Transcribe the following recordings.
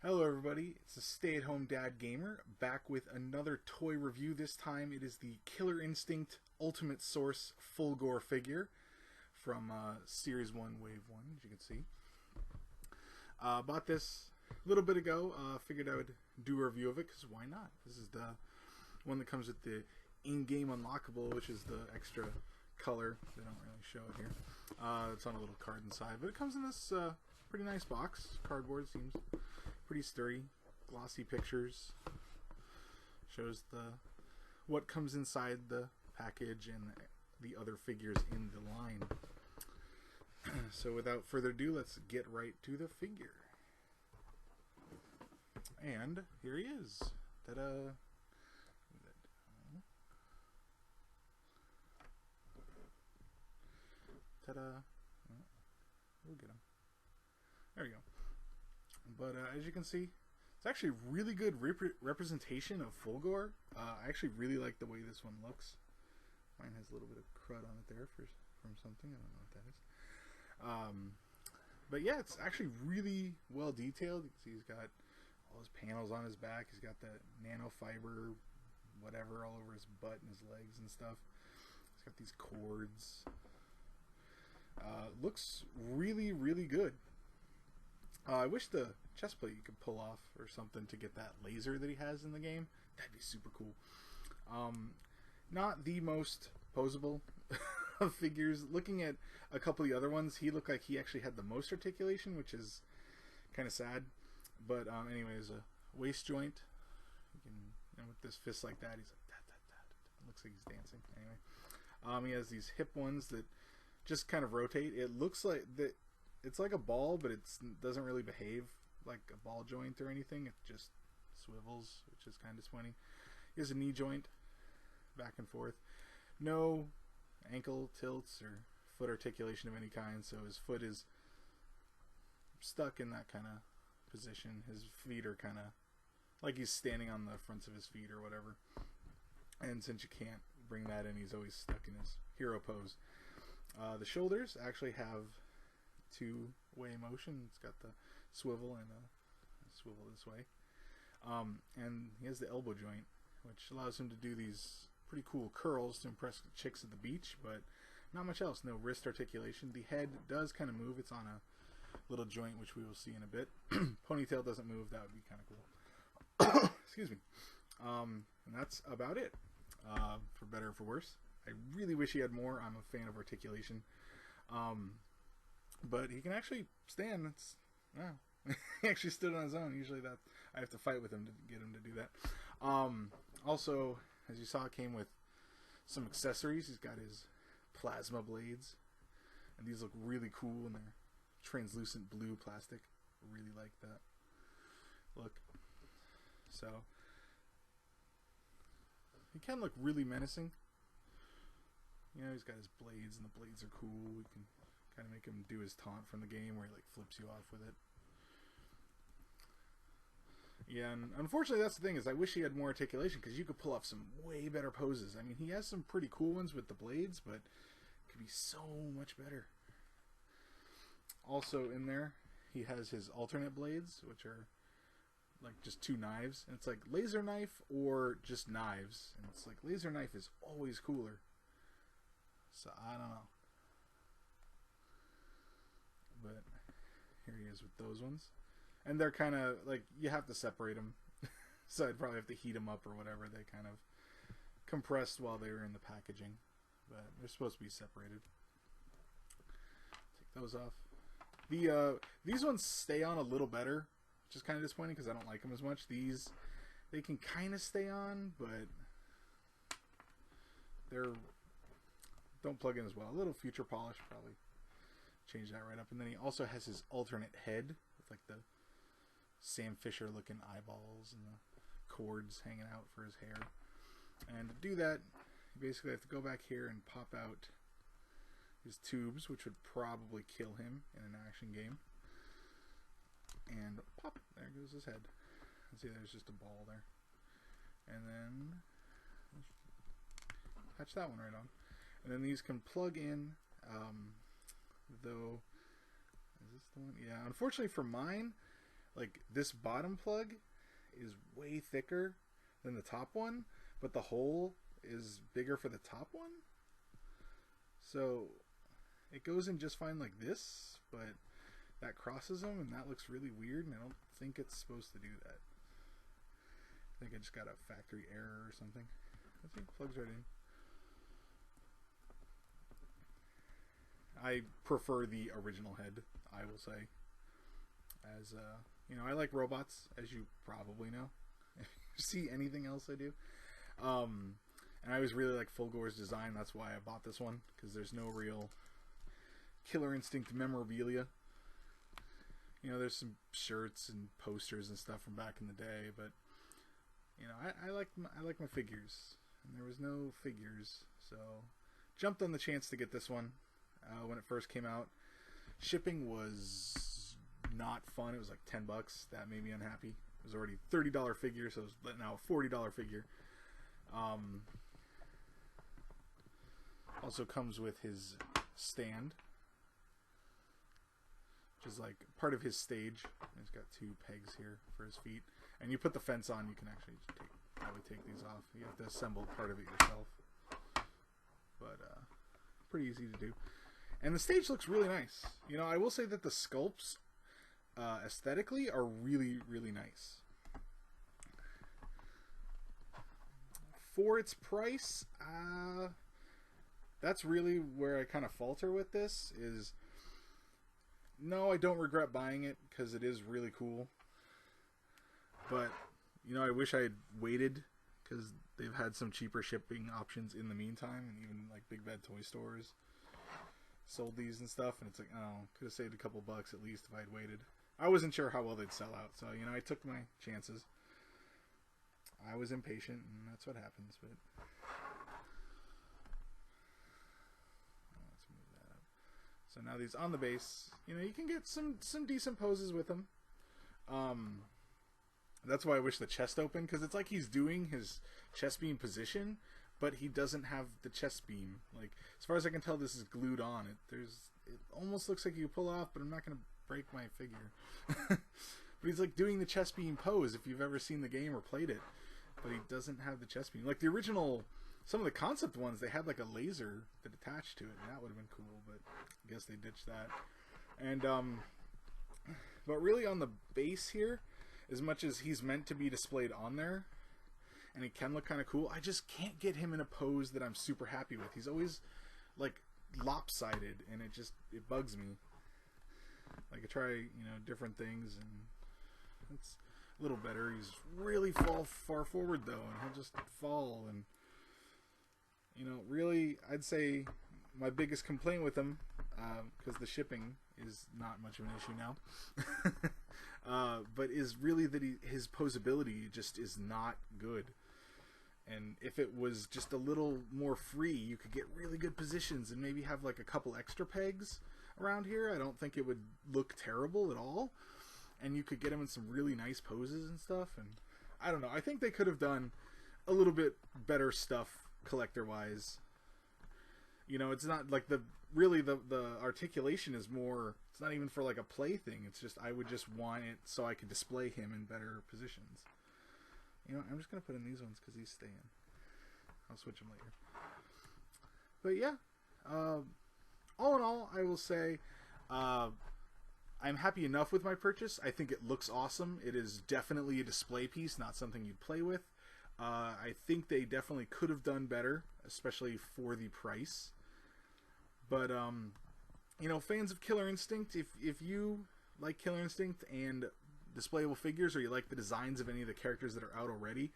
Hello everybody, it's the Stay-at-Home Dad Gamer, back with another toy review. This time it is the Killer Instinct Ultimate Source Fulgore figure from Series 1 Wave 1, as you can see. Bought this a little bit ago, figured I would do a review of it, because why not? This is the one that comes with the in-game unlockable, which is the extra color. They don't really show it here. It's on a little card inside, but it comes in this pretty nice box. Cardboard seems pretty sturdy, glossy pictures. Shows what comes inside the package and the other figures in the line. So without further ado, let's get right to the figure. And here he is. Ta-da! Ta-da! We'll get him. There we go. But as you can see, it's actually a really good representation of Fulgore. I actually really like the way this one looks. Mine has a little bit of crud on it there from something. I don't know what that is. But yeah, it's actually really well detailed. You can see he's got all his panels on his back. He's got that nanofiber, whatever, all over his butt and his legs and stuff. He's got these cords. Looks really, really good. I wish the chest plate you could pull off or something to get that laser that he has in the game. That'd be super cool. Not the most posable of figures. Looking at a couple of the other ones, he looked like he actually had the most articulation, which is kind of sad. But anyways, a waist joint. And with this fist like that, he's like that. Looks like he's dancing. Anyway, he has these hip ones that just kind of rotate. It looks like that. It's like a ball, but it doesn't really behave like a ball joint or anything. It just swivels, which is kind of disappointing. He has a knee joint, back and forth. No ankle tilts or foot articulation of any kind, so his foot is stuck in that kind of position. His feet are kind of like he's standing on the fronts of his feet or whatever. And since you can't bring that in, he's always stuck in his hero pose. The shoulders actually have two-way motion. It's got the swivel and a swivel this way. And he has the elbow joint, which allows him to do these pretty cool curls to impress the chicks at the beach, but not much else. No wrist articulation. The head does kind of move. It's on a little joint, which we will see in a bit. Ponytail doesn't move. That would be kind of cool. Excuse me. And that's about it. For better or for worse. I really wish he had more. I'm a fan of articulation. But he can actually stand. He actually stood on his own. Usually that I have to fight with him to get him to do that. Also, as you saw, it came with some accessories. He's got his plasma blades, and these look really cool, and they're translucent blue plastic. I really like that look. So he can look really menacing. You know, he's got his blades, and the blades are cool. We can kind of make him do his taunt from the game where he like flips you off with it. Yeah, and unfortunately that's the thing, is I wish he had more articulation, because you could pull off some way better poses. I mean, he has some pretty cool ones with the blades, but it could be so much better. Also in there, he has his alternate blades, which are like just two knives. And it's like laser knife or just knives. And it's like laser knife is always cooler. So I don't know. But here he is with those ones. And they're kind of like, you have to separate them. So I'd probably have to heat them up or whatever. They kind of compressed while they were in the packaging. But they're supposed to be separated. Take those off. These ones stay on a little better, which is kind of disappointing because I don't like them as much. These, they can kind of stay on, but they're don't plug in as well. A little future polish, probably change that right up. And then he also has his alternate head with like the Sam Fisher looking eyeballs and the cords hanging out for his hair. And to do that, you basically have to go back here and pop out his tubes, which would probably kill him in an action game. And pop, there goes his head. See, there's just a ball there. And then patch that one right on. And then these can plug in, though, is this the one? Yeah, unfortunately for mine, Like, this bottom plug is way thicker than the top one, but the hole is bigger for the top one. So it goes in just fine like this, but that crosses them, and that looks really weird, and I don't think it's supposed to do that. I think I just got a factory error or something. I think it plugs right in. I prefer the original head, I will say. As you know, I like robots, as you probably know. If you see anything else I do. And I always really like Fulgore's design. That's why I bought this one, because there's no real Killer Instinct memorabilia. You know, there's some shirts and posters and stuff from back in the day, but you know, I like my figures, and there was no figures, so jumped on the chance to get this one when it first came out. Shipping was not fun. It was like $10. That made me unhappy. It was already $30 figure, so it was now a $40 figure. Also comes with his stand, which is like part of his stage. He's got 2 pegs here for his feet, and you put the fence on. You can actually just probably take these off. You have to assemble part of it yourself, but pretty easy to do. And the stage looks really nice. You know, I will say that the sculpts aesthetically are really, really nice. For its price, that's really where I kind of falter with this. Is no, I don't regret buying it because it is really cool. But you know, I wish I had waited, because they've had some cheaper shipping options in the meantime, and even like Big Bad Toy Stores sold these and stuff, and it's like, oh, could have saved a couple bucks at least if I had waited. I wasn't sure how well they'd sell out, so you know, I took my chances. I was impatient, and that's what happens. But let's move that up. So now these on the base, you know, you can get some decent poses with them. That's why I wish the chest opened, because it's like he's doing his chest beam position, but he doesn't have the chest beam. Like, as far as I can tell, this is glued on. It almost looks like you pull off, but I'm not going to break my figure. But he's like doing the chest beam pose, if you've ever seen the game or played it. But he doesn't have the chest beam. Like the original, some of the concept ones, they had like a laser that attached to it, and that would have been cool, but I guess they ditched that. And but really on the base here, as much as he's meant to be displayed on there, and he can look kind of cool, I just can't get him in a pose that I'm super happy with. He's always like lopsided, and it bugs me. Like, I try, you know, different things, and it's a little better. He's really far forward though, and he'll just fall. And you know, really, I'd say my biggest complaint with him, because the shipping is not much of an issue now, but is really that his posability just is not good. And if it was just a little more free, you could get really good positions and maybe have like a couple extra pegs around here. I don't think it would look terrible at all, and you could get him in some really nice poses and stuff. And I don't know, I think they could have done a little bit better stuff collector wise. You know, it's not like the articulation is more, it's not even for like a play thing. It's just, I would just want it so I could display him in better positions. You know, I'm just going to put in these ones because these stay in. I'll switch them later. But yeah, all in all, I will say I'm happy enough with my purchase. I think it looks awesome. It is definitely a display piece, not something you'd play with. I think they definitely could have done better, especially for the price. But, you know, fans of Killer Instinct, if you like Killer Instinct and displayable figures, or you like the designs of any of the characters that are out already,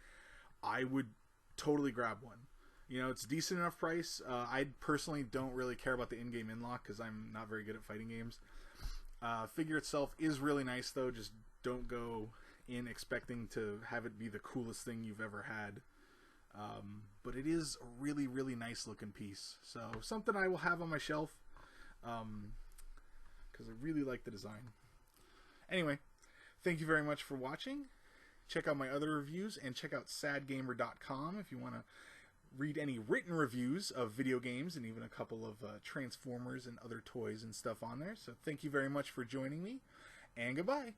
I would totally grab one. You know, it's a decent enough price. I personally don't really care about the in-game in-lock because I'm not very good at fighting games. Figure itself is really nice, though. Just don't go in expecting to have it be the coolest thing you've ever had. But it is a really, really nice looking piece. So something I will have on my shelf, because I really like the design. Anyway, thank you very much for watching. Check out my other reviews, and check out sadgamer.com if you want to read any written reviews of video games, and even a couple of Transformers and other toys and stuff on there. So thank you very much for joining me, and goodbye.